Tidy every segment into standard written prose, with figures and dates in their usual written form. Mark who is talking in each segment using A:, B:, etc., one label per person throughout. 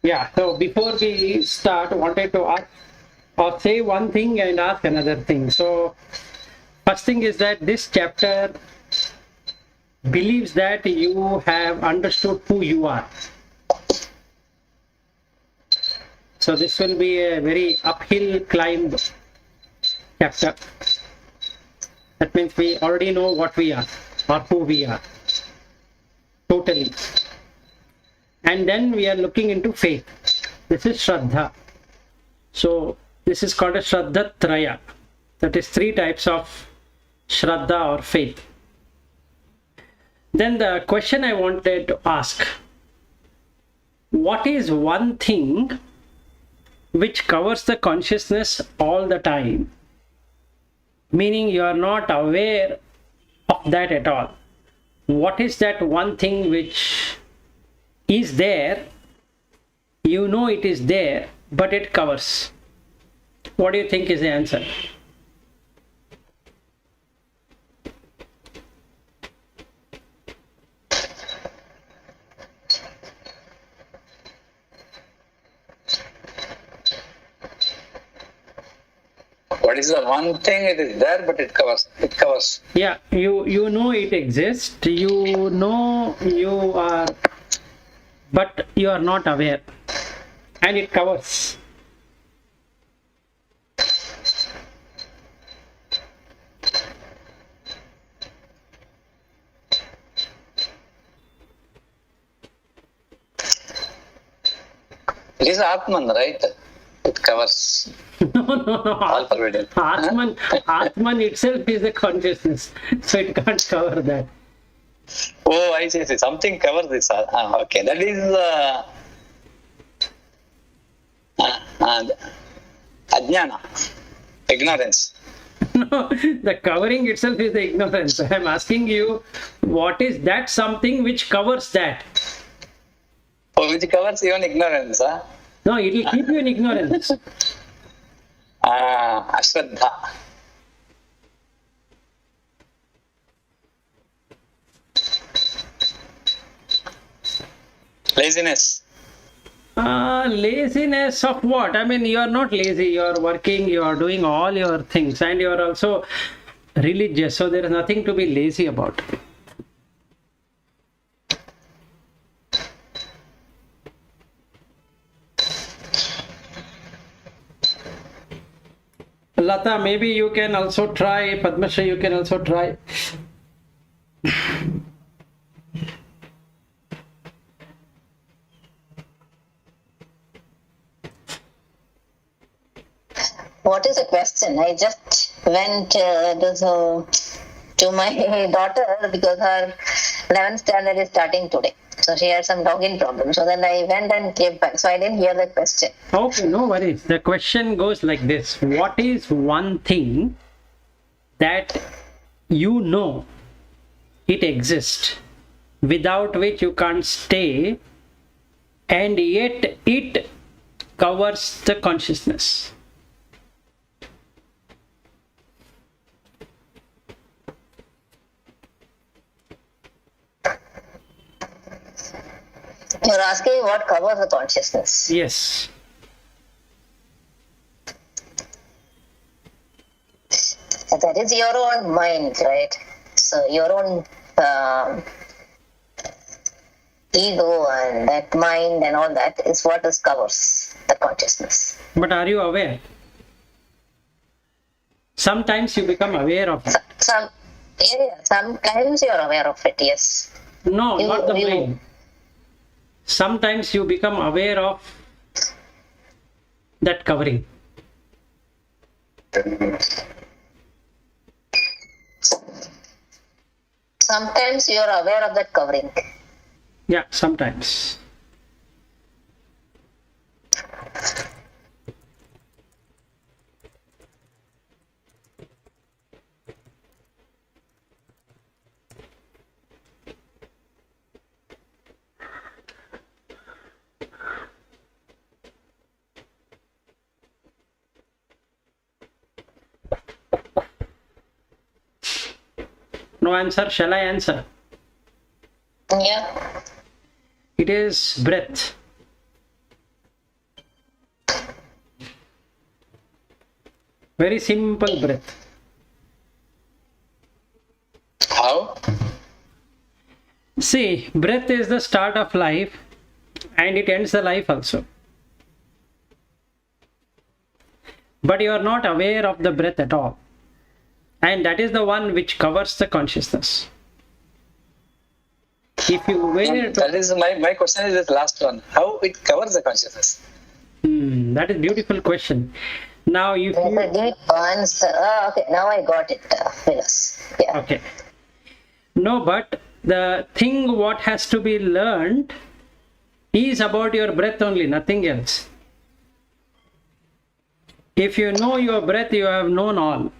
A: Yeah, so before we start, wanted to ask or say one thing and ask another thing. So, first thing is that this chapter believes that you have understood who you are. So, this will be a very uphill climb chapter. That means we already know what we are or who we are. Totally. And then we are looking into faith. This is Shraddha. So this is called a Shraddha Traya. That is 3 types of Shraddha or faith. Then the question I wanted to ask, what is one thing which covers the consciousness all the time? Meaning you are not aware of that at all. What is that one thing which is there? You know it is there, but it covers. What do you think is the answer?
B: What is the one thing? It is there, but it covers. It covers.
A: Yeah, you know it exists. You know you are, but you are not aware, and it covers.
B: It is Atman, right? It covers.
A: No.
B: All pervading.
A: Atman itself is the consciousness, so it can't cover that.
B: Oh, I see. Something covers this. Okay, that is ajnana, ignorance.
A: No, the covering itself is the ignorance. I am asking you, what is that something which covers that?
B: Oh, which covers even ignorance.
A: No, it will keep you in ignorance.
B: Ashraddha. Laziness.
A: Laziness of what? I mean, you are not lazy, you are working, you are doing all your things, and you are also religious, so there is nothing to be lazy about. Lata, maybe you can also try. Padmashree, you can also try.
C: What is the question? I just went to my daughter because her 11th standard is starting today. So she had some login problem. So then I went and came back. So I didn't hear the question.
A: Okay, no worries. The question goes like this. What is one thing that you know it exists, without which you can't stay, and yet it covers the consciousness?
C: You're asking what covers the consciousness.
A: Yes.
C: That is your own mind, right? So your own ego and that mind and all that is what covers the consciousness.
A: But are you aware? Sometimes you become aware of it.
C: Sometimes you're aware of it, yes.
A: No, not the mind. Sometimes you become aware of that covering.
C: Sometimes you're aware of that covering.
A: Yeah, sometimes. No answer? Shall I answer?
C: Yeah.
A: It is breath. Very simple breath.
B: How?
A: See, breath is the start of life and it ends the life also. But you are not aware of the breath at all. And that is the one which covers the consciousness. If you were
B: That is my question is this last one. How it covers the consciousness?
A: that is a beautiful question. Now, if
C: There's
A: you...
C: a deep answer. Okay, now I got it, Vilas. Yeah.
A: Okay. No, but the thing what has to be learned is about your breath only, nothing else. If you know your breath, you have known all.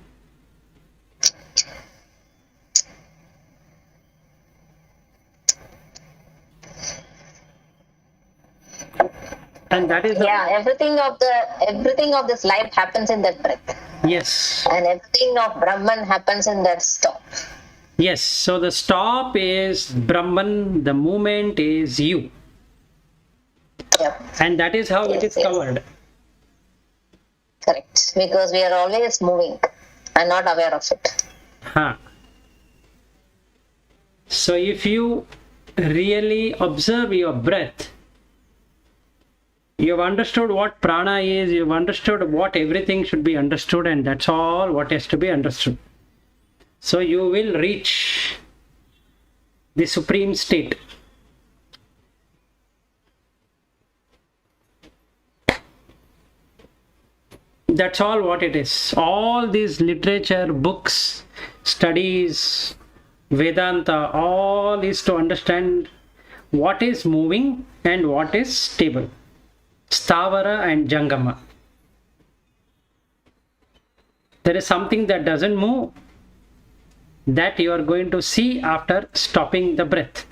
A: And that is the...
C: Yeah, everything of this life happens in that breath.
A: Yes.
C: And everything of Brahman happens in that stop.
A: Yes. So the stop is Brahman, the movement is you.
C: Yep.
A: And that is how it is covered.
C: Correct. Because we are always moving and not aware of it.
A: Huh. So if you really observe your breath, you've understood what prana is, you've understood what everything should be understood, and that's all what has to be understood. So you will reach the supreme state. That's all what it is. All these literature, books, studies, Vedanta, all is to understand what is moving and what is stable. Stavara and Jangama. There is something that doesn't move that you are going to see after stopping the breath.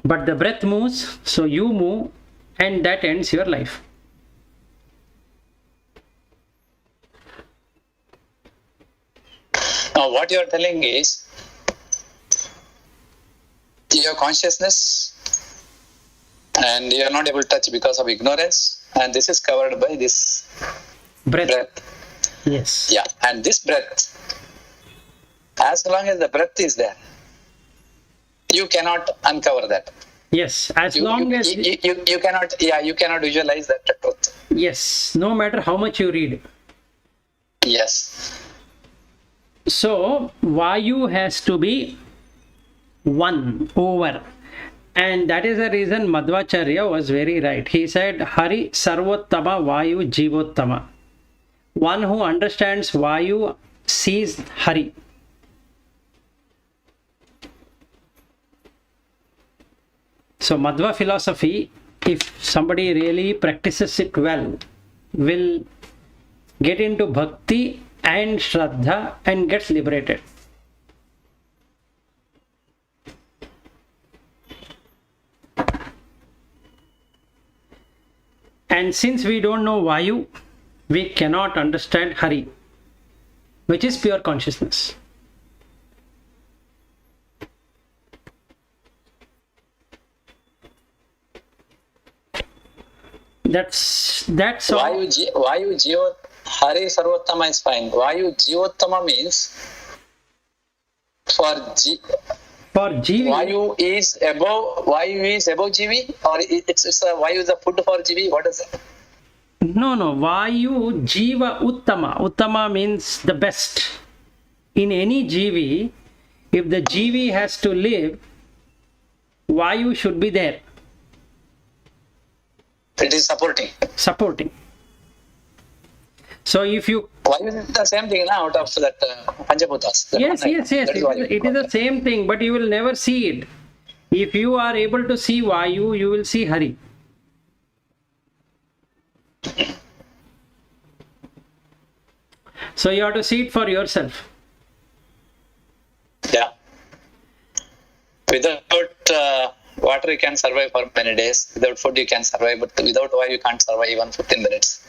A: But the breath moves, so you move, and that ends your life.
B: Now, what you are telling is your consciousness, and you are not able to touch because of ignorance, and this is covered by this breath.
A: Yes.
B: Yeah, and this breath, as long as the breath is there, you cannot uncover that.
A: Yes, as long as...
B: you cannot visualize that truth.
A: Yes, no matter how much you read.
B: Yes.
A: So, Vayu has to be one, over. And that is the reason Madhvacharya was very right. He said, Hari Sarvottama Vayu Jivottama. One who understands Vayu sees Hari. So Madhva philosophy, if somebody really practices it well, will get into bhakti and Shraddha and gets liberated. And since we don't know Vayu, we cannot understand Hari, which is pure consciousness. That's all.
B: Vayu Jivot Hari Sarvottama is fine. Vayu Jivottama means for
A: Jivi.
B: Vayu is above Jivi, or it's Vayu is the food for Jivi. What is it?
A: No, Vayu Jiva Uttama. Uttama means the best. In any Jivi, if the Jivi has to live, Vayu should be there.
B: It is supporting. So if you... Vayu is the same thing now out of that Panchabuddhas.
A: Yes. It is the same thing, but you will never see it. If you are able to see Vayu, you will see Hari. So you have to see it for yourself.
B: Yeah. Without water you can survive for many days. Without food you can survive, but without Vayu you can't survive even 15 minutes.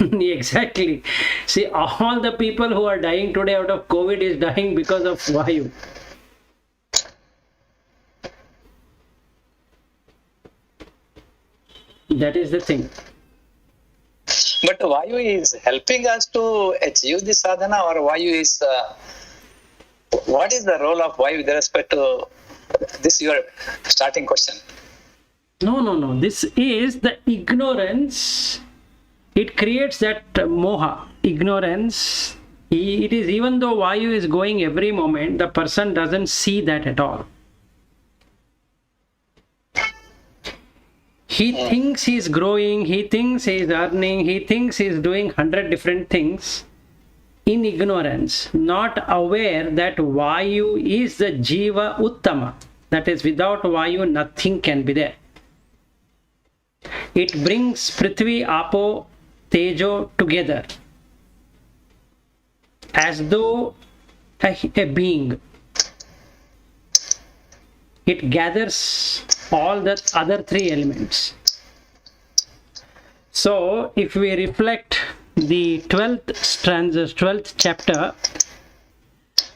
A: Exactly. See, all the people who are dying today out of COVID is dying because of Vayu. That is the thing.
B: But Vayu is helping us to achieve the sadhana, or Vayu is what is the role of Vayu with respect to this your starting question?
A: No. This is the ignorance. It creates that moha, ignorance. It is, even though Vayu is going every moment, the person doesn't see that at all. He thinks he's growing, he thinks he's earning, he thinks he's doing 100 different things in ignorance, not aware that Vayu is the Jiva Uttama. That is, without Vayu, nothing can be there. It brings Prithvi, Apo, Tejo together as though a being. It gathers all the other three elements. So, if we reflect the 12th stanza, 12th chapter,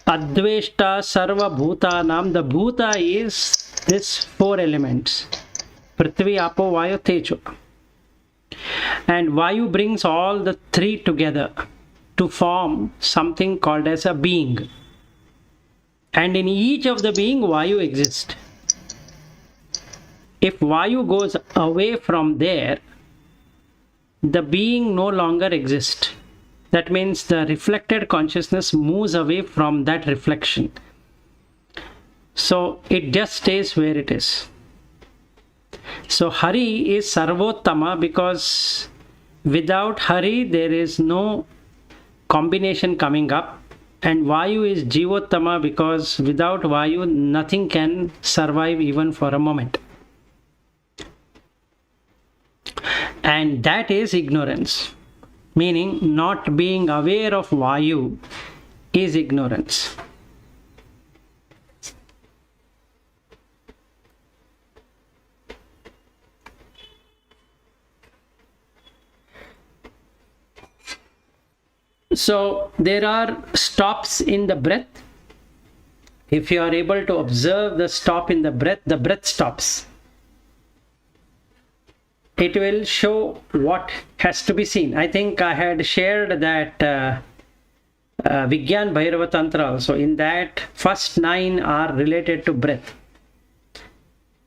A: Adveshta Sarva Bhutanam, the Bhuta is this four elements, Prithvi, Apo, Vayu, Tejo. And Vayu brings all the three together to form something called as a being. And in each of the being, Vayu exists. If Vayu goes away from there, the being no longer exists. That means the reflected consciousness moves away from that reflection. So it just stays where it is. So Hari is Sarvottama because without Hari there is no combination coming up. And Vayu is Jivottama because without Vayu nothing can survive even for a moment. And that is ignorance. Meaning not being aware of Vayu is ignorance. So there are stops in the breath. If you are able to observe the stop in the breath stops. It will show what has to be seen. I think I had shared that Vigyan Bhairava Tantra also. In that, first 9 are related to breath,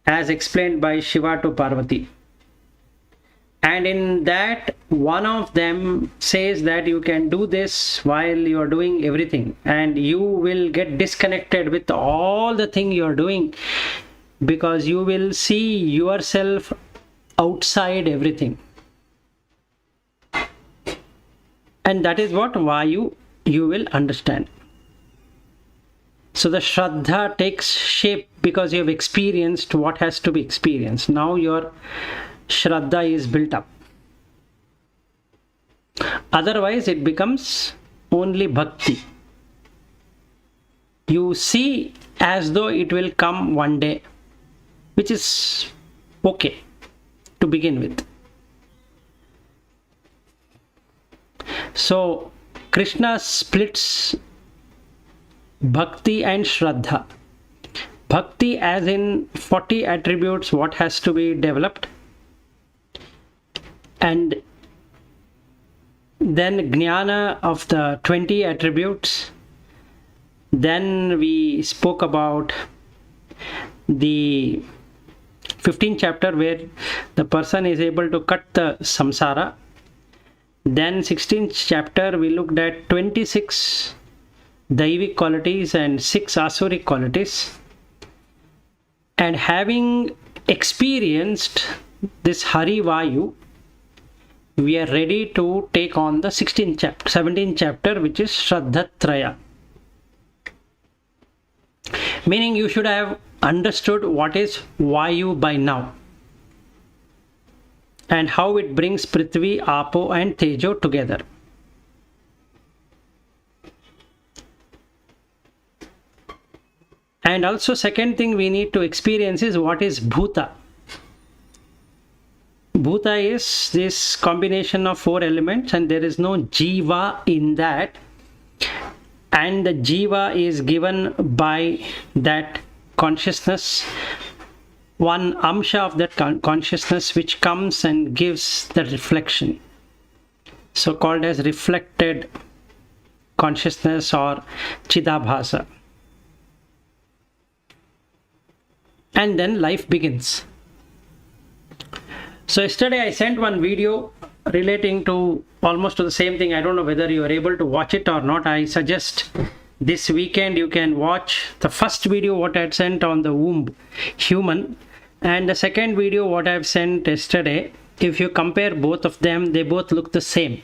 A: as explained by Shiva to Parvati. And in that, one of them says that you can do this while you are doing everything, and you will get disconnected with all the thing you are doing, because you will see yourself outside everything. And that is what Vayu you will understand. So the Shraddha takes shape because you have experienced what has to be experienced. Now your Shraddha is built up. Otherwise it becomes only bhakti. You see as though it will come one day, which is okay to begin with. So Krishna splits bhakti and Shraddha. Bhakti as in 40 attributes what has to be developed, and then Jnana of the 20 attributes. Then we spoke about the 15th chapter where the person is able to cut the samsara. Then 16th chapter we looked at 26 Daivic qualities and 6 Asuric qualities. And having experienced this Hari Vayu, we are ready to take on the 17th chapter, which is Shraddhatraya. Meaning you should have understood what is Vayu by now and how it brings Prithvi, Apo and Tejo together. And also second thing we need to experience is what is Bhuta. Bhuta is this combination of 4 elements, and there is no Jiva in that. And the Jiva is given by that consciousness, one amsha of that consciousness which comes and gives the reflection. so called as reflected consciousness or Chidabhasa. And then life begins. So yesterday I sent one video relating to almost to the same thing. I don't know whether you are able to watch it or not. I suggest this weekend you can watch the first video what I had sent on the womb human, and the second video what I have sent yesterday. If you compare both of them, they both look the same.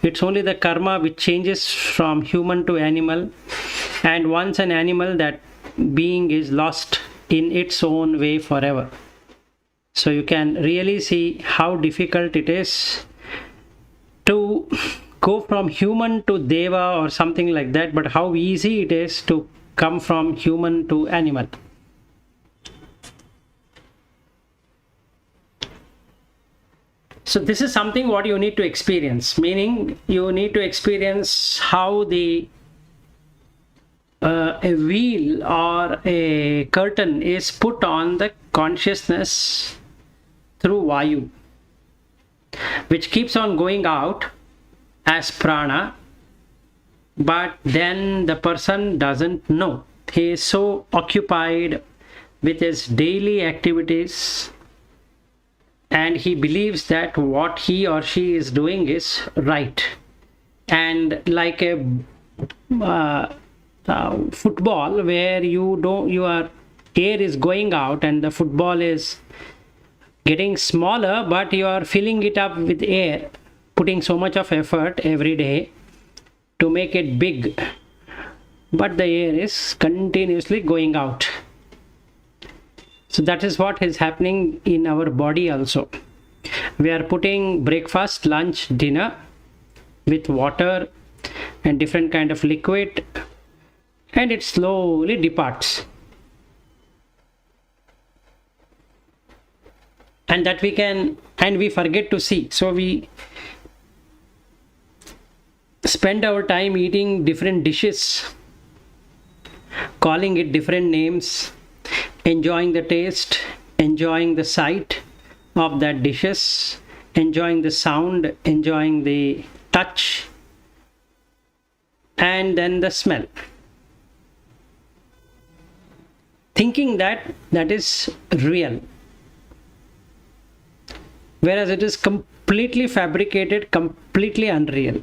A: It's only the karma which changes from human to animal, and once an animal, that being is lost in its own way forever. So you can really see how difficult it is to go from human to deva or something like that, but how easy it is to come from human to animal. So this is something what you need to experience, meaning you need to experience how the a wheel or a curtain is put on the consciousness through Vayu, which keeps on going out as prana, but then the person doesn't know. He is so occupied with his daily activities, and he believes that what he or she is doing is right. And like a football where your air is going out and the football is getting smaller, but you are filling it up with air, putting so much of effort every day to make it big, but the air is continuously going out. So that is what is happening in our body also. We are putting breakfast, lunch, dinner with water and different kind of liquid, and it slowly departs. And that we forget to see. So we spend our time eating different dishes, calling it different names, enjoying the taste, enjoying the sight of that dishes, enjoying the sound, enjoying the touch, and then the smell, thinking that is real, whereas it is completely fabricated, completely unreal.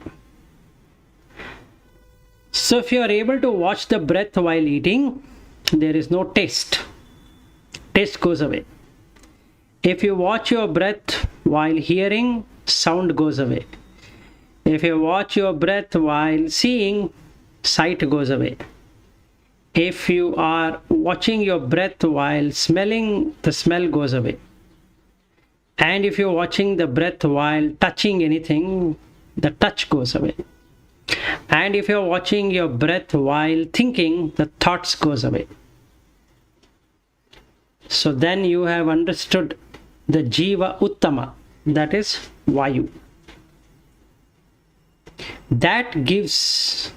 A: So if you are able to watch the breath while eating, there is no taste. Taste goes away. If you watch your breath while hearing, sound goes away. If you watch your breath while seeing, sight goes away. If you are watching your breath while smelling, the smell goes away. And if you're watching the breath while touching anything, the touch goes away. And if you're watching your breath while thinking, the thoughts goes away. So then you have understood the Jiva Uttama, that is Vayu. That gives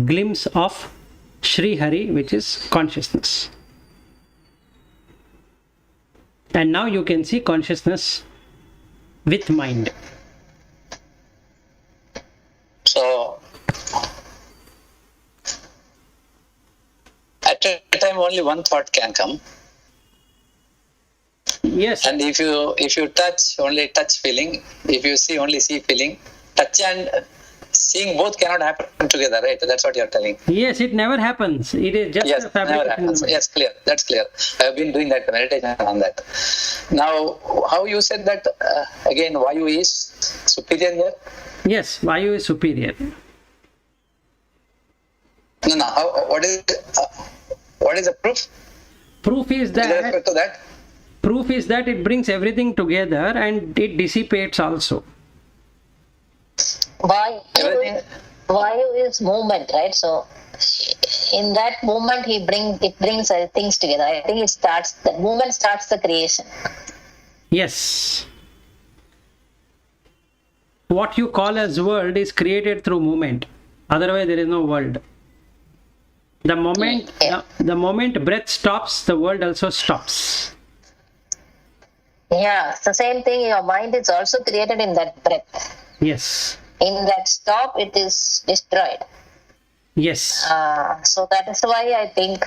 A: glimpse of Sri Hari, which is consciousness. And now you can see consciousness with mind.
B: So at a time only one thought can come.
A: Yes.
B: And if you touch, only touch feeling. If you see, only see feeling. Touch and seeing both cannot happen together, right? That's what you're telling.
A: Yes, it never happens. It is just a fabrication.
B: Never happens. Yes, clear. That's clear. I have been doing that meditation on that. Now, how you said that again? Vayu is superior here.
A: Yes, Vayu is superior.
B: No. What is the proof?
A: Proof is
B: With respect to that.
A: Proof is that it brings everything together and it dissipates also.
C: Vayu is movement, right? So in that movement, it brings things together. I think the movement starts the creation.
A: Yes. What you call as world is created through movement. Otherwise, there is no world. The moment breath stops, the world also stops.
C: Yeah, it's the same thing. Your mind is also created in that breath.
A: Yes.
C: in that stop it is destroyed.
A: Yes.
C: So that is why I think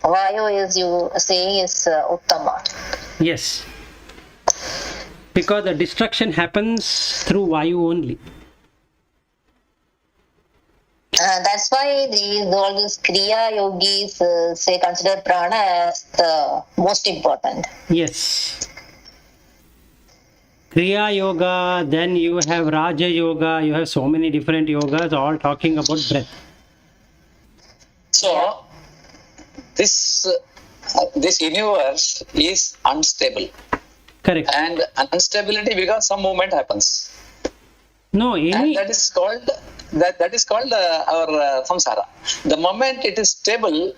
C: Vayu is you saying is Uttama.
A: Yes. Because the destruction happens through Vayu only.
C: That's why all these Kriya yogis say consider prana as the most important.
A: Yes. Kriya yoga, then you have Raja yoga, you have so many different yogas all talking about breath.
B: So, this universe is unstable.
A: Correct.
B: And instability because some movement happens.
A: No,
B: And that is called our samsara. The moment it is stable,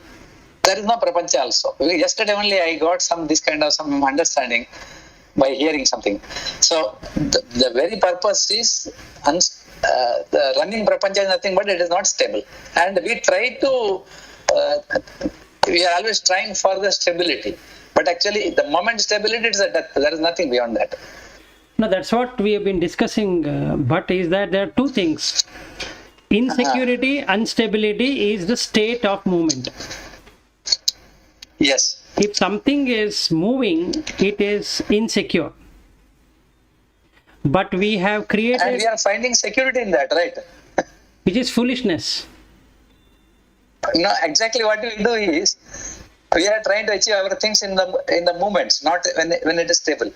B: there is no prapancha also. Yesterday only I got some understanding by hearing something. So the very purpose is the running prapancha is nothing but it is not stable. And we try to we are always trying for the stability. But actually the moment stability is a death. There is nothing beyond that.
A: No, that's what we have been discussing, but is that there are two things. Insecurity, instability is the state of movement.
B: Yes.
A: If something is moving, it is insecure. But we have created...
B: And we are finding security in that, right?
A: Which is foolishness.
B: No, exactly what we do is, we are trying to achieve our things in the moments, not when it is stable.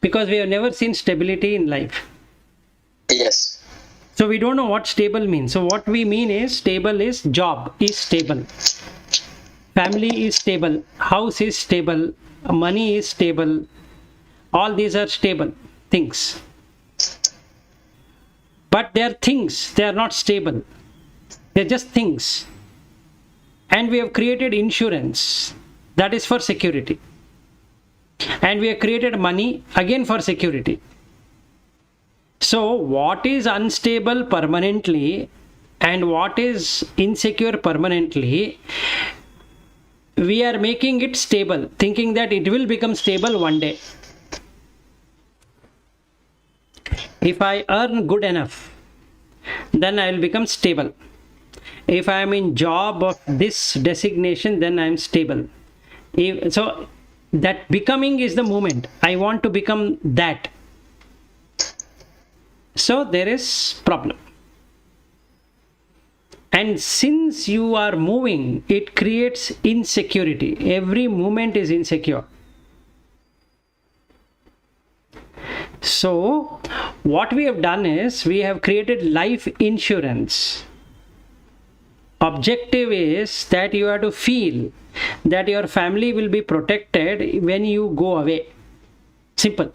A: Because we have never seen stability in life.
B: Yes.
A: So we don't know what stable means. So what we mean is stable is job is stable. Family is stable. House is stable. Money is stable. All these are stable things. But they are things. They are not stable. They are just things. And we have created insurance. That is for security. And we have created money again for security. So what is unstable permanently and what is insecure permanently, we are making it stable, thinking that it will become stable one day. If I earn good enough, then I will become stable. If I am in job of this designation, then I am stable. So that becoming is the movement. I want to become that. So there is problem. And since you are moving, it creates insecurity. Every movement is insecure. So what we have done is we have created life insurance. Objective is that you have to feel that your family will be protected when you go away. Simple.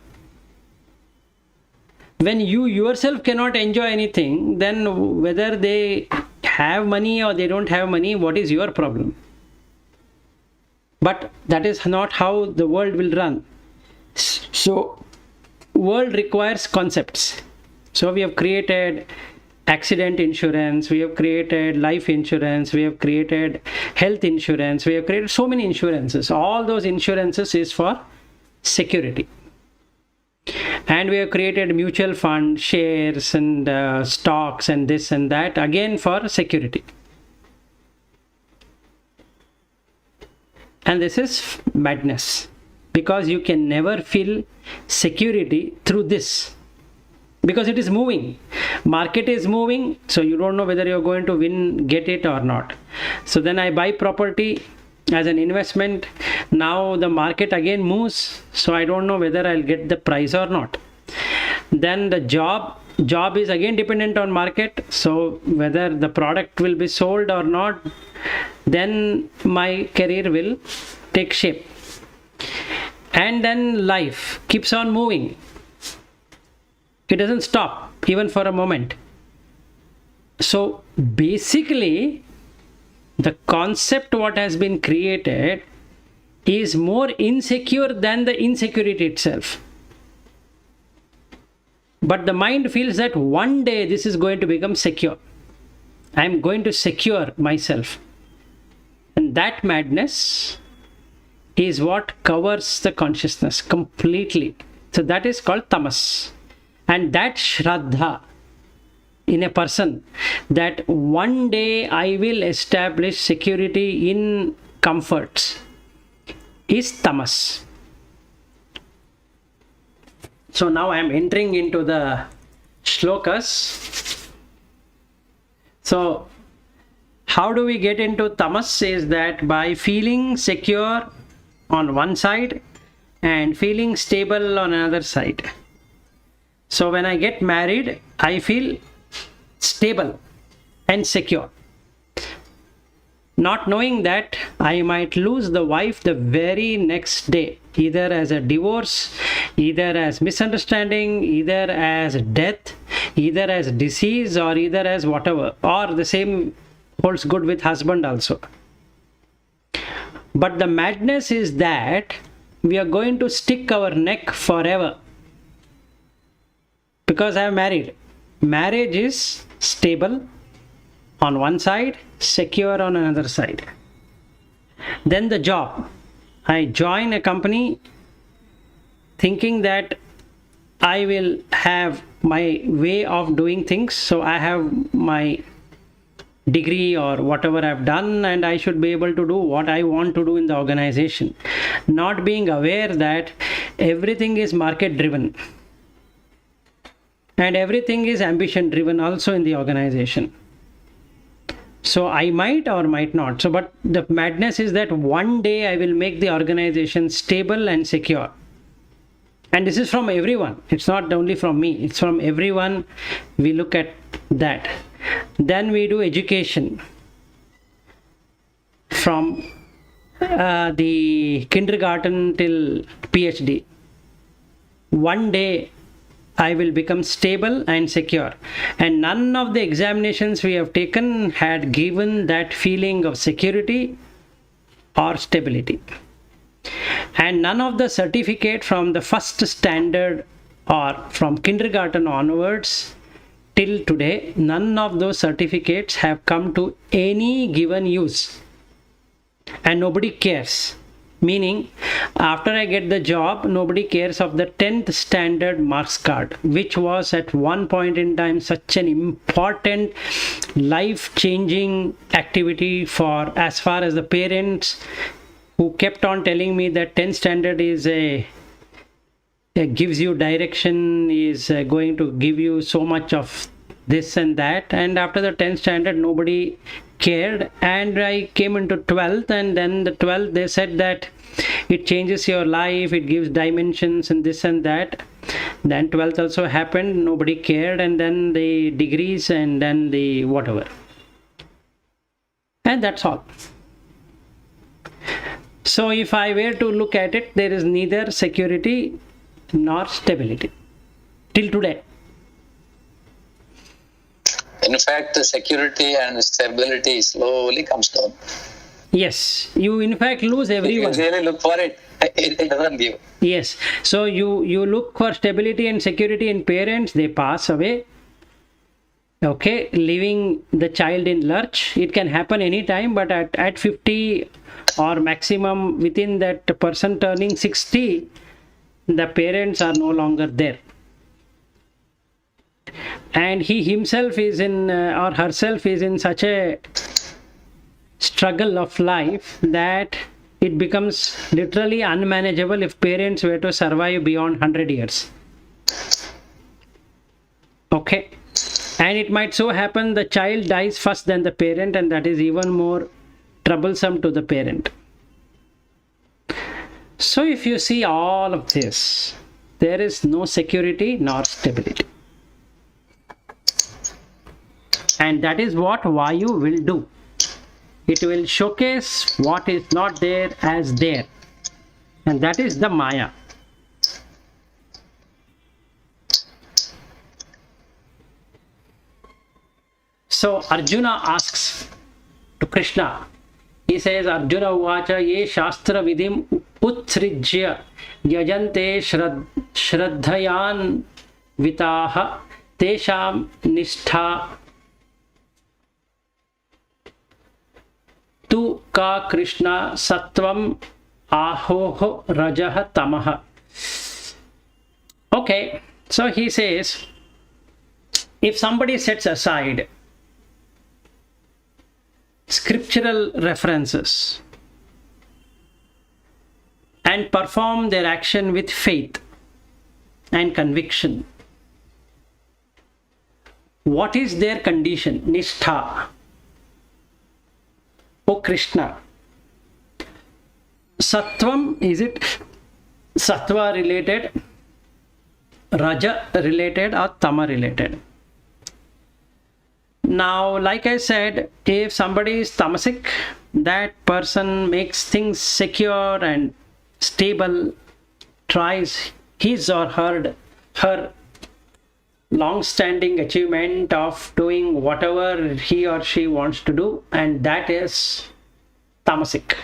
A: When you yourself cannot enjoy anything, then whether they have money or they don't have money, what is your problem? But that is not how the world will run. So world requires concepts. So we have created accident insurance, we have created life insurance, we have created health insurance, we have created so many insurances. All those insurances is for security. And we have created mutual fund, shares and stocks and this and that, again for security. And this is madness, because you can never feel security through this. Because it is moving. Market is moving, so you don't know whether you're going to get it or not. So then I buy property as an investment. Now the market again moves, so I don't know whether I'll get the price or not. Then the job is again dependent on market, so whether the product will be sold or not, then my career will take shape. And then life keeps on moving. It doesn't stop even for a moment. So basically, the concept what has been created is more insecure than the insecurity itself. But the mind feels that one day this is going to become secure. I am going to secure myself. And that madness is what covers the consciousness completely. So that is called tamas. And that Shraddha in a person that one day I will establish security in comforts is tamas. So now I am entering into the shlokas. So how do we get into tamas is that by feeling secure on one side and feeling stable on another side. So when I get married, I feel stable and secure, not knowing that I might lose the wife the very next day, either as a divorce, either as misunderstanding, either as death, either as disease, or either as whatever, or the same holds good with husband also. But the madness is that we are going to stick our neck forever because I am married. Marriage is stable on one side, secure on another side. Then the job. I join a company thinking that I will have my way of doing things. So I have my degree or whatever I've done, and I should be able to do what I want to do in the organization. Not being aware that everything is market driven. And everything is ambition driven also in the organization. So I might or might not. So, but the madness is that one day I will make the organization stable and secure. And this is from everyone. It's not only from me. It's from everyone. We look at that. Then we do education. From the kindergarten till PhD. One day I will become stable and secure. And none of the examinations we have taken had given that feeling of security or stability. And none of the certificate from the first standard or from kindergarten onwards till today, none of those certificates have come to any given use. And nobody cares. Meaning, after I get the job, nobody cares of the 10th standard marks card, which was at one point in time such an important life-changing activity for as far as the parents who kept on telling me that 10th standard is gives you direction, is going to give you so much of this and that. And after the 10th standard, nobody cared, and I came into 12th, and then the 12th they said that it changes your life, it gives dimensions and this and that. Then 12th also happened, nobody cared, and then the degrees, and then the whatever, and that's all. So if I were to look at it, there is neither security nor stability till today.
B: In fact, the security and stability slowly comes down.
A: Yes, you in fact lose everyone.
B: If you really look for it, it doesn't give.
A: Yes, so you look for stability and security in parents, they pass away. Okay, leaving the child in lurch. It can happen anytime, but at 50 or maximum within that person turning 60, the parents are no longer there. And he himself is in or herself is in such a struggle of life that it becomes literally unmanageable if parents were to survive beyond 100 years. Okay, and it might so happen the child dies first than the parent, and that is even more troublesome to the parent. So if you see all of this, there is no security nor stability. And that is what Vayu will do. It will showcase what is not there as there. And that is the Maya. So Arjuna asks to Krishna. He says, Arjuna uvacha ye shastra vidim utsrijya yajante shraddhayan vitaha tesham nishtha tu ka Krishna sattvam ahoho rajah tamaha. Okay, so he says, if somebody sets aside scriptural references and perform their action with faith and conviction, what is their condition? Nishtha. O Krishna, Sattvam, is it Sattva related, Raja related, or Tama related? Now, like I said, if somebody is tamasic, that person makes things secure and stable, tries his or her long-standing achievement of doing whatever he or she wants to do, and that is tamasic.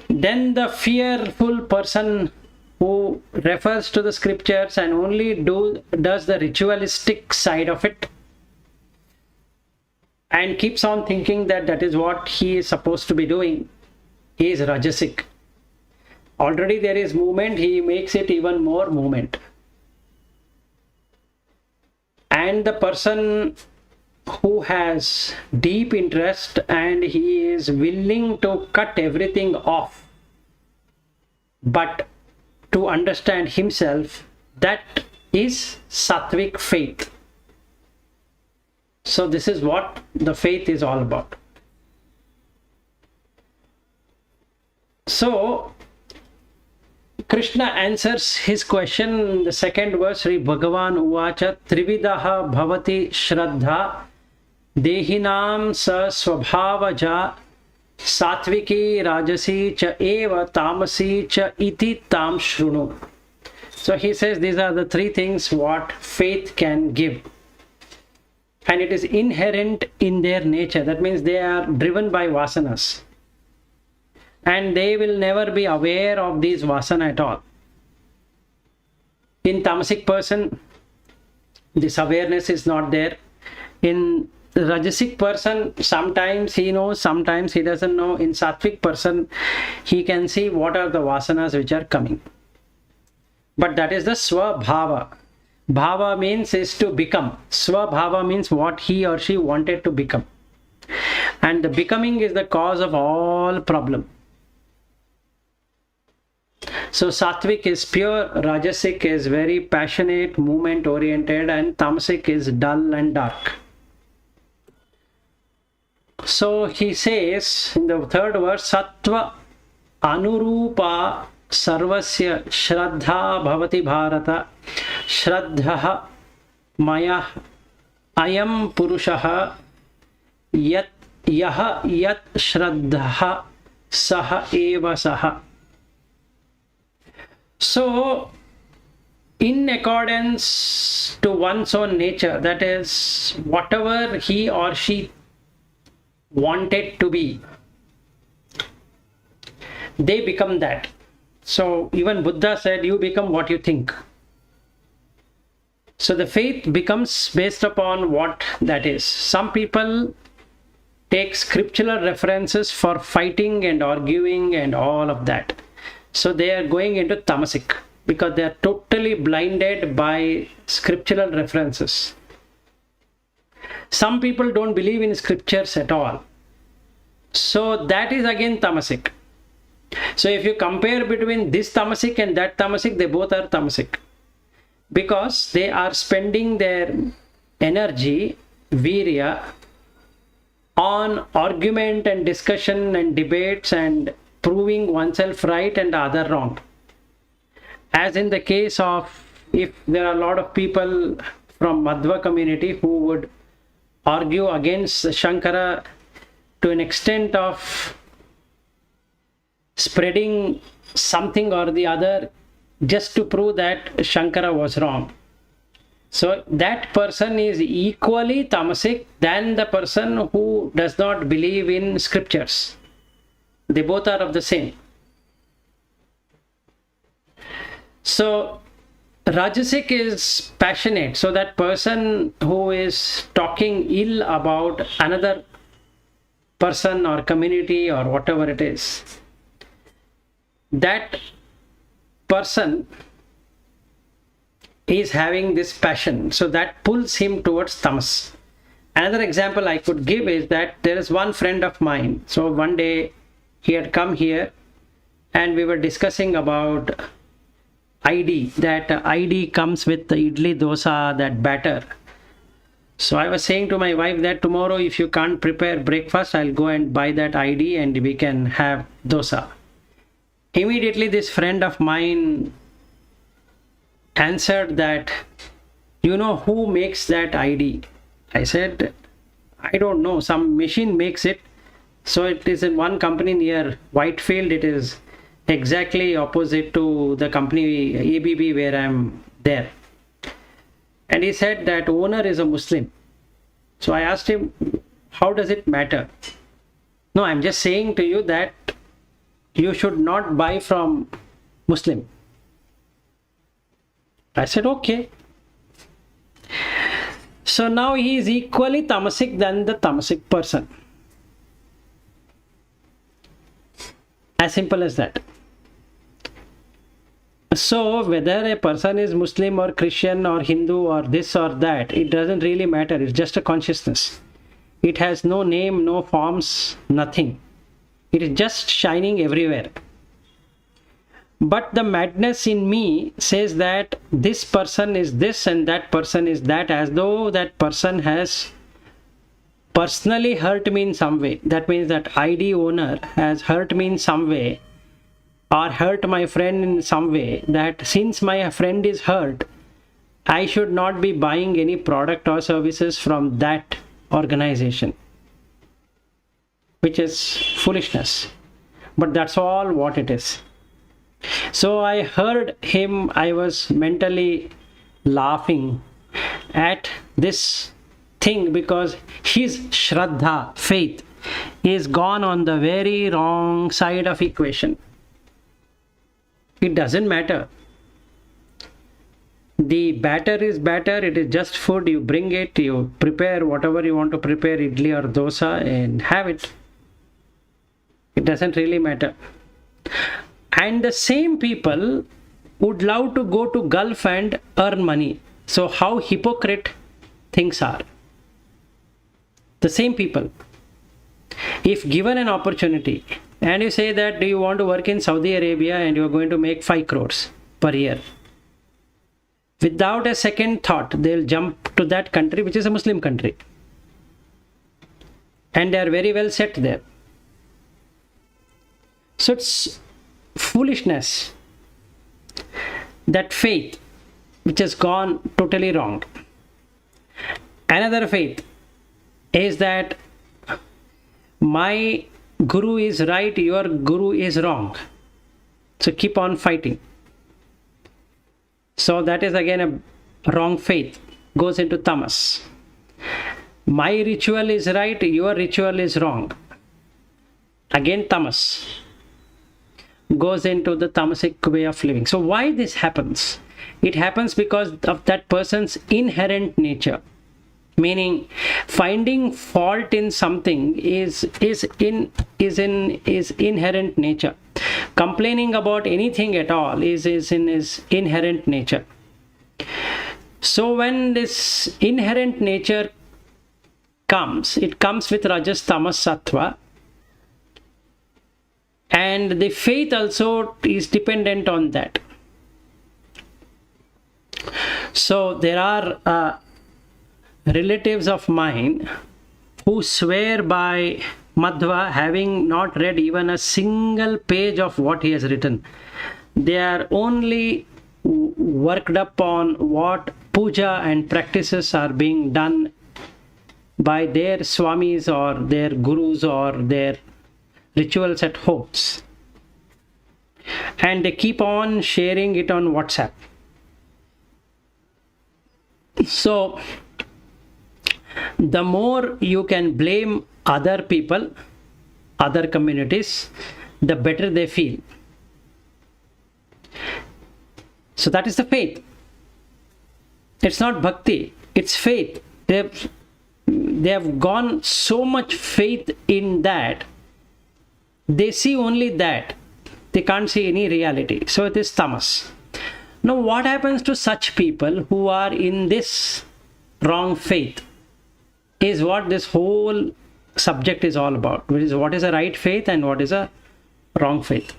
A: Then the fearful person who refers to the scriptures and only does the ritualistic side of it and keeps on thinking that that is what he is supposed to be doing, he is rajasic. Already there is movement, he makes it even more movement. And the person who has deep interest and he is willing to cut everything off, but to understand himself, that is sattvic faith. So this is what the faith is all about. So Krishna answers his question in the second verse. Sri Bhagavan Uvacha Trividaha Bhavati Shraddha Dehinam Sa Swabhavaja Satviki Rajasi Cha Eva Tamasi Cha Iti Tam Shrunu. So he says these are the three things what faith can give. And it is inherent in their nature. That means they are driven by vasanas. And they will never be aware of these vasana at all. In tamasic person, this awareness is not there. In rajasic person, sometimes he knows, sometimes he doesn't know. In sattvic person, he can see what are the vasanas which are coming. But that is the swabhava. Bhava means is to become. Swabhava means what he or she wanted to become. And the becoming is the cause of all problem. So sattvic is pure, rajasic is very passionate, movement oriented, and tamasic is dull and dark. So he says in the third verse, Sattva anurupa sarvasya shraddha bhavati bharata shraddha maya ayam purushaha yat yaha yat shraddha saha eva saha. So, in accordance to one's own nature, that is, whatever he or she wanted to be, they become that. So, even Buddha said, you become what you think. So, the faith becomes based upon what that is. Some people take scriptural references for fighting and arguing and all of that. So they are going into tamasic because they are totally blinded by scriptural references. Some people don't believe in scriptures at all. So that is again tamasic. So if you compare between this tamasic and that tamasic, they both are tamasic. Because they are spending their energy, virya, on argument and discussion and debates and proving oneself right and the other wrong. As in the case of, if there are a lot of people from Madhva community who would argue against Shankara to an extent of spreading something or the other just to prove that Shankara was wrong. So that person is equally tamasic than the person who does not believe in scriptures. They both are of the same. So rajasic is passionate. So that person who is talking ill about another person or community or whatever it is, that person is having this passion, so that pulls him towards tamas. Another example I could give is that there is one friend of mine. So one day he had come here and we were discussing about ID, that ID comes with the idli dosa, that batter. So I was saying to my wife that tomorrow if you can't prepare breakfast, I'll go and buy that ID and we can have dosa. Immediately this friend of mine answered that, you know who makes that ID? I said, I don't know, some machine makes it. So it is in one company near Whitefield. It is exactly opposite to the company ABB where I'm there. And he said that owner is a Muslim. So I asked him, how does it matter? No, I'm just saying to you that you should not buy from Muslim. I said, okay. So now he is equally tamasic than the tamasic person. As simple as that. So whether a person is Muslim or Christian or Hindu or this or that, it doesn't really matter. It's just a consciousness. It has no name, no forms, nothing. It is just shining everywhere. But the madness in me says that this person is this and that person is that, as though that person has personally hurt me in some way. That means that ID owner has hurt me in some way, or hurt my friend in some way, that since my friend is hurt, I should not be buying any product or services from that organization, which is foolishness. But that's all what it is. So I heard him, I was mentally laughing at this thing because his Shraddha, faith, is gone on the very wrong side of equation. It doesn't matter. The batter is batter, it is just food. You bring it, you prepare whatever you want to prepare, idli or dosa, and have it. It doesn't really matter. And the same people would love to go to Gulf and earn money. So how hypocrite things are. The same people, if given an opportunity, and you say that, do you want to work in Saudi Arabia and you are going to make 5 crores per year? Without a second thought, they'll jump to that country, which is a Muslim country. And they are very well set there. So it's foolishness. That faith, which has gone totally wrong. Another faith is that my Guru is right, your Guru is wrong. So keep on fighting. So that is again a wrong faith. Goes into tamas. My ritual is right, your ritual is wrong. Again tamas. Goes into the tamasic way of living. So why this happens? It happens because of that person's inherent nature. Meaning, finding fault in something is inherent nature. Complaining about anything at all is in his inherent nature. So when this inherent nature comes, it comes with rajas, tamas, sattva, and the faith also is dependent on that. So there are relatives of mine who swear by Madhva, having not read even a single page of what he has written. They are only worked up on what puja and practices are being done by their swamis or their gurus or their rituals at homes. And they keep on sharing it on WhatsApp. So the more you can blame other people, other communities, the better they feel. So that is the faith. It's not bhakti, it's faith. They have gone so much faith in that, they see only that. They can't see any reality. So it is tamas. Now, what happens to such people who are in this wrong faith is what this whole subject is all about, which is what is a right faith and what is a wrong faith.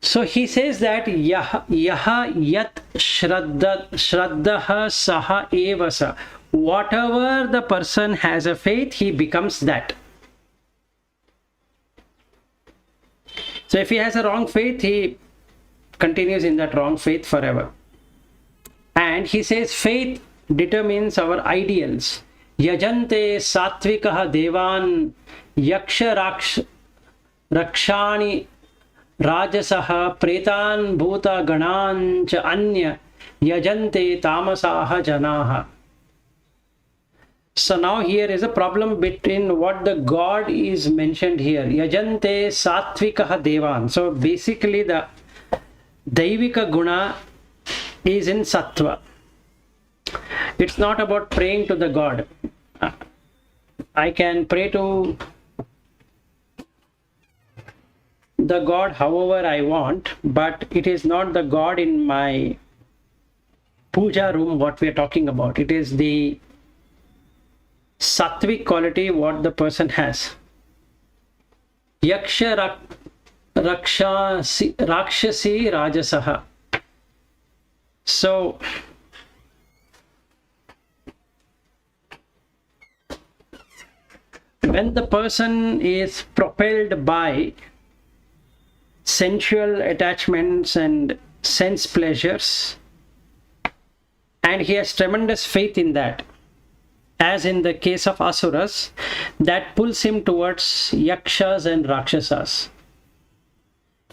A: So he says that yaha yat shraddha saha evasa. Whatever the person has a faith, he becomes that. So if he has a wrong faith, he continues in that wrong faith forever. And he says faith determines our ideals. Yajante sattvikaha devan yaksha rakshani rajasaha pretan bhuta ganancha anya yajante tamasaha janaha. So now here is a problem between what the God is mentioned here. Yajante sattvikaha devan. So basically the Daivika guna is in sattva. It's not about praying to the God. I can pray to the God however I want, but it is not the God in my puja room what we are talking about. It is the sattvic quality what the person has. Yaksha rakshasi rajasaha. So when the person is propelled by sensual attachments and sense pleasures, and he has tremendous faith in that, as in the case of asuras, that pulls him towards yakshas and rakshasas.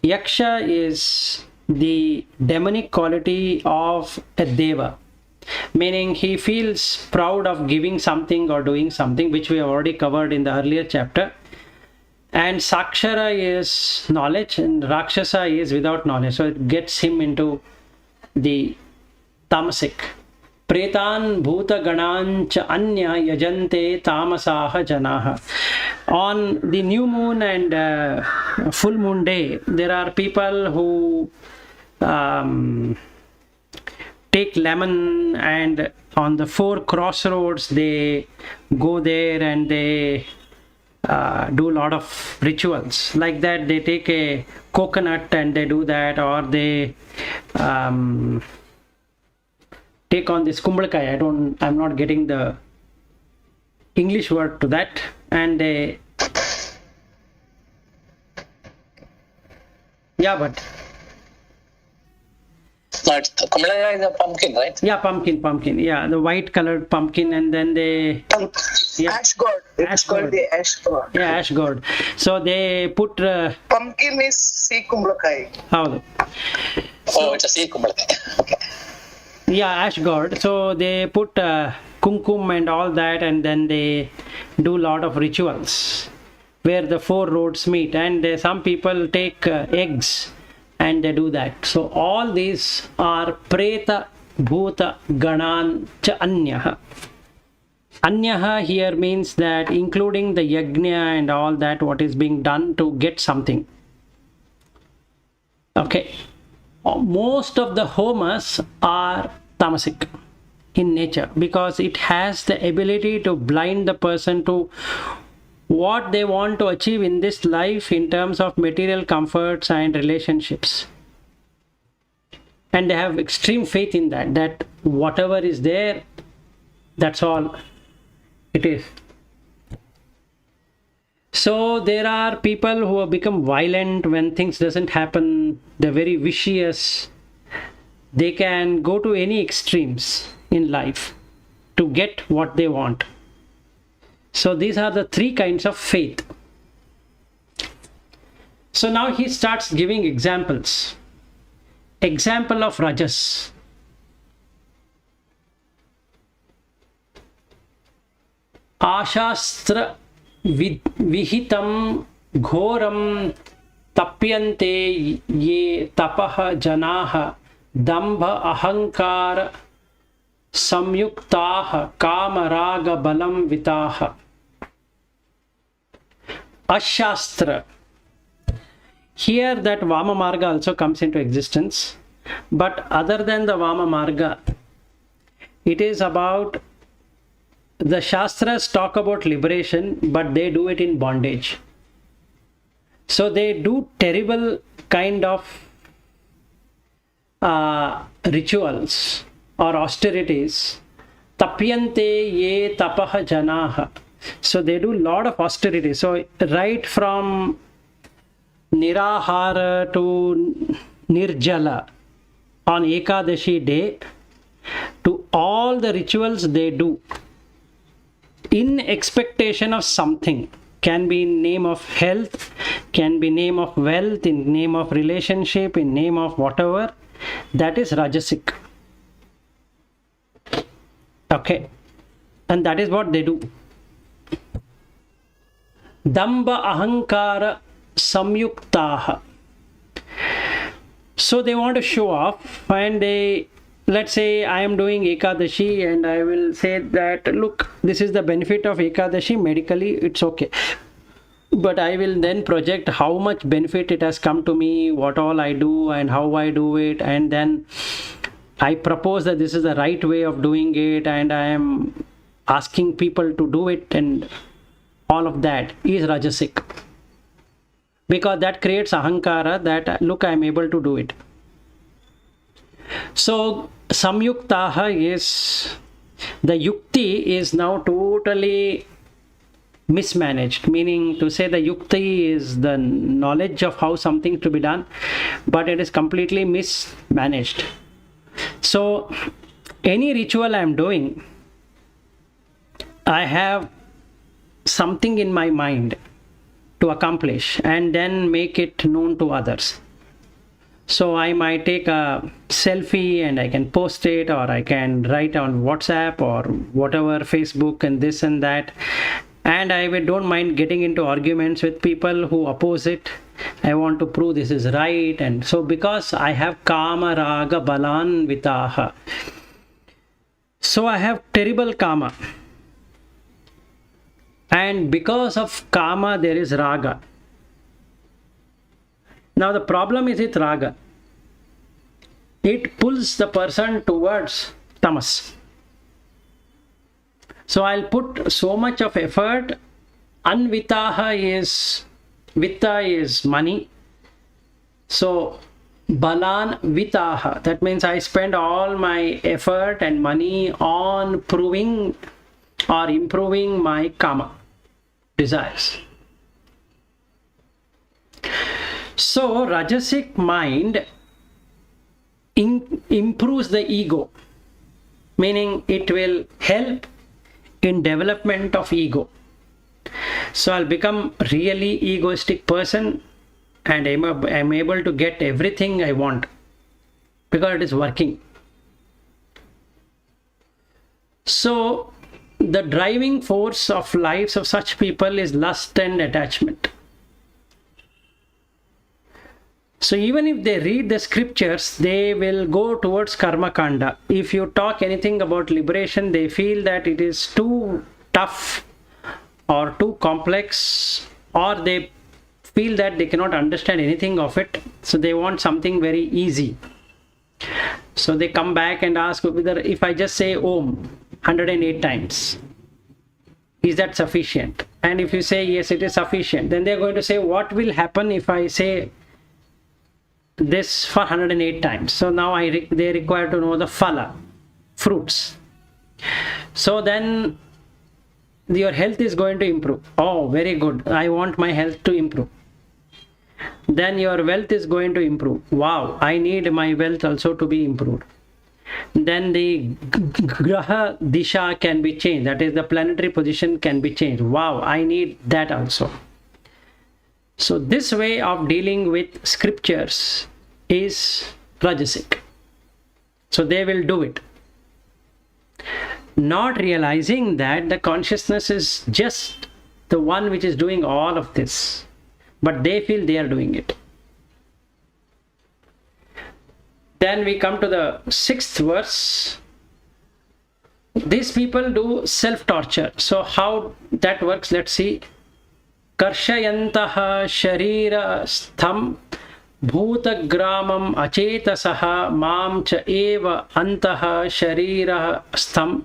A: Yaksha is the demonic quality of a deva, meaning he feels proud of giving something or doing something, which we have already covered in the earlier chapter. And sakshara is knowledge and rakshasa is without knowledge, so it gets him into the tamasic. Pretan bhuta ganancha anya yajante tamasaha janaha. On the new moon and full moon day, there are people who take lemon, and on the 4 crossroads they go there and they do a lot of rituals like that. They take a coconut and they do that, or they take on this kumbalkai. I'm not getting the English word to that, and they but
B: But Kumbhalaya is a pumpkin, right?
A: yeah, pumpkin, yeah, the white colored pumpkin, and then they
D: Ash god. It's called the ash god.
A: yeah, ash god. So they put
D: Pumpkin is sea kumblakai.
A: howdu.
B: Oh, it's a sea Kumbhalaya. Okay.
A: Yeah, ash god. So they put kumkum and all that, and then they do a lot of rituals where the 4 roads meet, and some people take eggs and they do that. So all these are preta bhuta ganan cha anyaha. Anyaha here means that including the yajna and all that what is being done to get something. Okay, most of the homas are tamasic in nature because it has the ability to blind the person to what they want to achieve in this life in terms of material comforts and relationships. And they have extreme faith in that whatever is there, that's all it is. So there are people who have become violent when things doesn't happen. They're very vicious. They can go to any extremes in life to get what they want. So these are the 3 kinds of faith. So now he starts giving examples. Example of rajas. Ashastra vihitam ghoram tapyante ye tapaha janaha dambha ahankara samyuktaha kamaraga balam vitaha. Ashastra. Here that Vama Marga also comes into existence. But other than the Vama Marga, it is about, the Shastras talk about liberation, but they do it in bondage. So they do terrible kind of rituals or austerities. Tapyante ye tapaha janaha. So they do a lot of austerity. So right from Nirahara to Nirjala on Ekadashi day, to all the rituals they do in expectation of something. Can be in name of health, can be name of wealth, in name of relationship, in name of whatever. That is Rajasic. Okay. And that is what they do. Damba ahankara samyuktaha. So they want to show off, and they, let's say I am doing Ekadashi and I will say that, look, this is the benefit of Ekadashi, medically it's okay. But I will then project how much benefit it has come to me, what all I do and how I do it, and then I propose that this is the right way of doing it, and I am asking people to do it, and all of that is Rajasic. Because that creates ahankara that, look, I am able to do it. So samyuktaha is, the yukti is now totally mismanaged, meaning to say the yukti is the knowledge of how something to be done, but it is completely mismanaged. So any ritual I am doing, I have something in my mind to accomplish and then make it known to others. So I might take a selfie and I can post it, or I can write on WhatsApp or whatever, Facebook and this and that. And I don't mind getting into arguments with people who oppose it. I want to prove this is right. And so because I have kama raga balan vitaha, so I have terrible kama. And because of kama there is raga. Now the problem is with raga, it pulls the person towards tamas. So I'll put so much of effort. Anvitaha is, vitta is money. So balan vitaha, that means I spend all my effort and money on proving or improving my kama, desires. So Rajasic mind improves the ego, meaning it will help in development of ego. So I'll become really egoistic person, and I'm able to get everything I want because it is working. So the driving force of lives of such people is lust and attachment. So even if they read the scriptures, they will go towards karma kanda. If you talk anything about liberation, they feel that it is too tough or too complex, or they feel that they cannot understand anything of it. So they want something very easy. So they come back and ask whether, if I just say Om 108 times, is that sufficient? And if you say yes, it is sufficient, then they're going to say, what will happen if I say this for 108 times? So now they require to know the phala, fruits. So then your health is going to improve. Oh, very good. I want my health to improve. Then your wealth is going to improve. Wow, I need my wealth also to be improved. Then the graha disha can be changed. That is, the planetary position can be changed. Wow, I need that also. So this way of dealing with scriptures is Rajasic. So they will do it, not realizing that the consciousness is just the one which is doing all of this, but they feel they are doing it. Then we come to the 6th verse. These people do self-torture. So how that works, let's see. Karshayantaha sharira stham Bhutagramam achetasaha mam cha eva antaha sharirah stham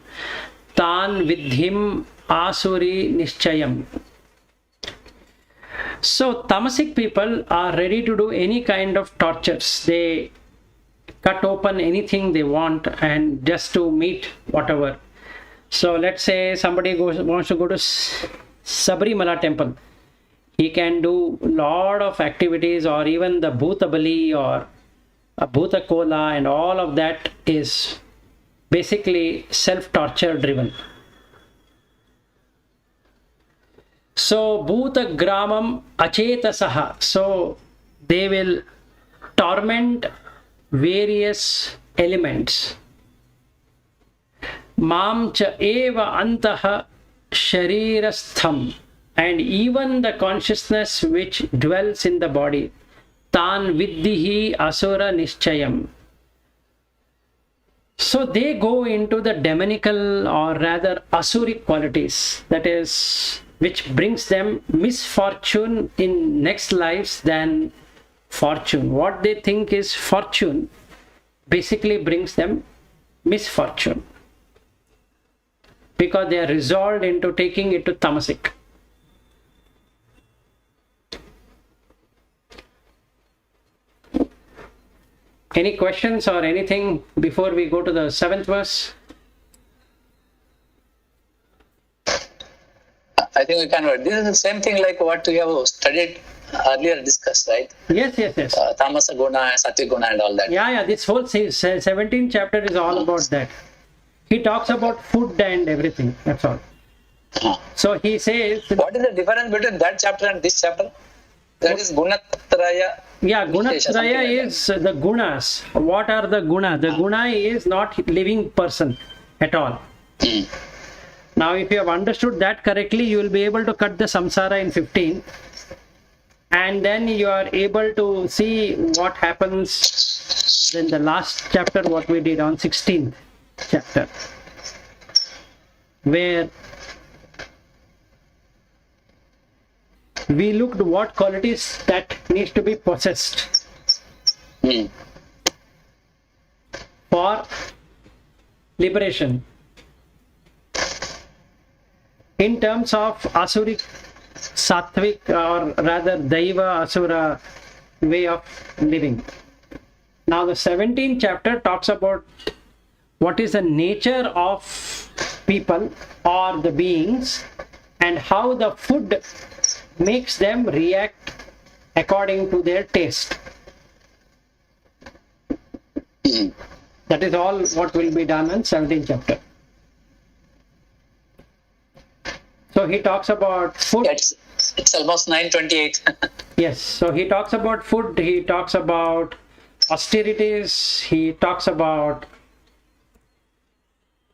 A: tan vidhim asuri nischayam. So tamasic people are ready to do any kind of tortures. They cut open anything they want and just to meet whatever. So let's say somebody wants to go to Sabrimala temple. He can do lot of activities, or even the Bhuta Bali or a Bhuta Kola, and all of that is basically self-torture driven. So Bhuta Gramam Achetasaha. So they will torment various elements. Mam cha eva antaha sharirastham. And even the consciousness which dwells in the body. Tan viddihi asura nischayam. So they go into the demonical, or rather asuric qualities, that is, which brings them misfortune in next lives than fortune. What they think is fortune basically brings them misfortune, because they are resolved into taking it to tamasic. Any questions or anything before we go to the 7th verse?
B: I think we can. This is the same thing like what we have studied earlier, discussed, right?
A: Yes.
B: Tamasa guna, sattvic guna, and all that.
A: Yeah. This whole 17th chapter is all about that. He talks about food and everything. That's all. So he says.
B: What is the difference between that chapter and this chapter? That is gunatraya.
A: Yeah, gunatraya is the gunas. What are the guna? The guna is not living person at all. Now, if you have understood that correctly, you will be able to cut the samsara in 15. And then you are able to see what happens in the last chapter, what we did on 16th chapter, where we looked what qualities that needs to be possessed for liberation in terms of asuric, sattvic, or rather daiva asura way of living. Now the 17th chapter talks about what is the nature of people or the beings, and how the food makes them react according to their taste. That is all what will be done in 17th chapter. So he talks about food.
B: It's almost 9:28.
A: Yes, so he talks about food, he talks about austerities, he talks about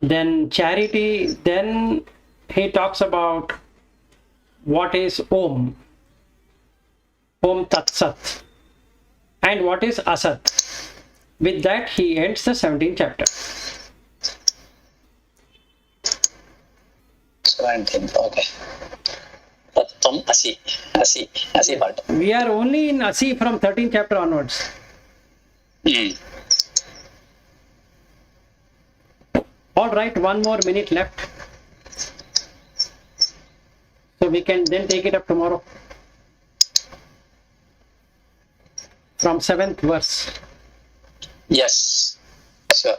A: then charity, then he talks about what is Om Tat Sat, and what is Asat. With that he ends the 17th chapter.
B: 17th, okay. Tattvam Asi part.
A: We are only in Asi from 13th chapter onwards. All right, one more minute left. So we can then take it up tomorrow. From 7th verse.
B: Yes, sure.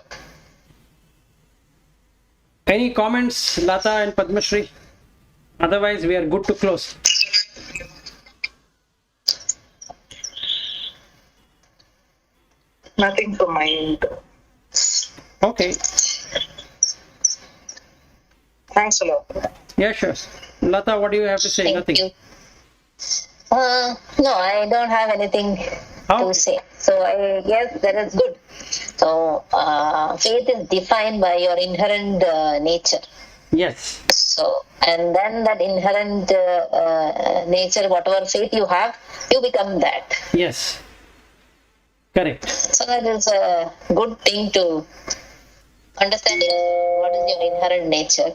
A: Any comments, Lata and Padmashri? Otherwise, we are good to close.
D: Nothing from my end.
A: Okay.
D: Thanks a lot.
A: Yeah, sure. Lata, what do you have to say?
C: Thank
A: Nothing.
C: you. No, I don't have anything
A: Oh.
C: to say. So I guess that is good. So faith is defined by your inherent nature.
A: Yes.
C: So, and then that inherent nature, whatever faith you have, you become that.
A: Yes. Correct.
C: So that is a good thing to understand what is your inherent nature.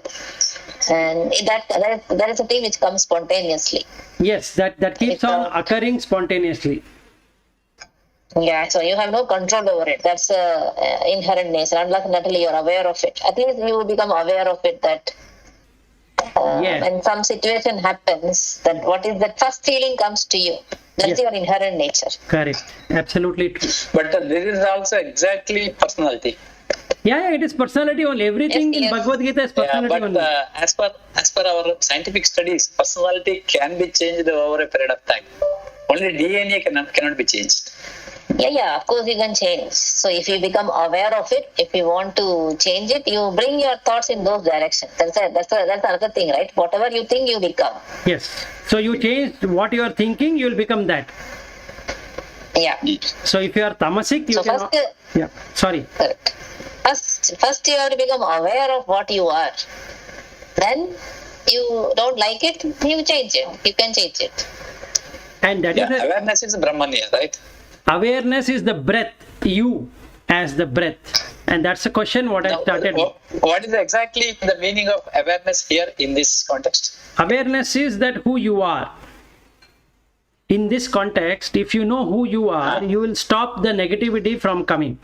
C: And that is a thing which comes spontaneously.
A: Yes, that keeps on occurring spontaneously.
C: Yeah, so you have no control over it. That's inherent nature, unless you're aware of it. At least you become aware of it that
A: Yes.
C: when some situation happens, that what is that first feeling comes to you. That's
A: Yes.
C: your inherent nature.
A: Correct. Absolutely true.
B: But this is also exactly personality.
A: Yeah, it is personality only. Everything
C: Yes,
A: in
C: yes.
A: Bhagavad Gita is
B: Yeah,
A: personality
B: but
A: only.
B: as per our scientific studies, personality can be changed over a period of time. Only DNA cannot be changed.
C: Yeah, of course you can change. So if you become aware of it, if you want to change it, you bring your thoughts in those directions. That's another thing, right? Whatever you think, you become.
A: Yes. So you change what you are thinking, you will become that.
C: Yeah.
A: So if you are tamasic, you
C: So
A: can.
C: first,
A: Yeah. Sorry.
C: correct. First you have to become aware of what you are. Then you don't like it, you change it. You can change it.
A: And that is
B: Yeah,
A: a,
B: awareness is Brahmanya, right?
A: awareness is the breath. You as the breath. And that's the question what I
B: Now,
A: started with.
B: what is exactly the meaning of awareness here in this context?
A: Awareness is that who you are. In this context, if you know who you are, you will stop the negativity from coming.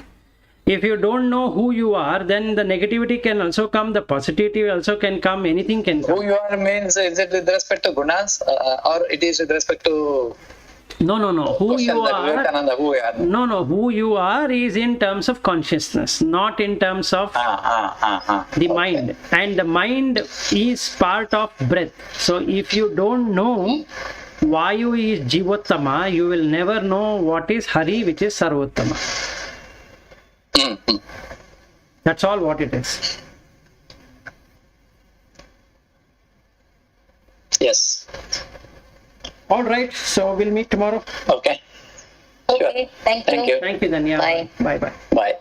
A: If you don't know who you are, then the negativity can also come, the positivity also can come, anything can
B: Who
A: come.
B: you are means, is it with respect to gunas or it is with respect to
A: No. Who
B: question
A: you
B: that
A: are.
B: Vivekananda, who we are?
A: No. Who you are is in terms of consciousness, not in terms of the mind. And the mind is part of breath. So if you don't know Vayu is Jivottama, you will never know what is Hari, which is Sarvottama. That's all what it is.
B: Yes.
A: All right. So we'll meet tomorrow.
B: Okay.
C: Okay, thank you.
B: Thank you.
A: Thank you, Danya.
C: Bye.
A: Bye.
B: Bye.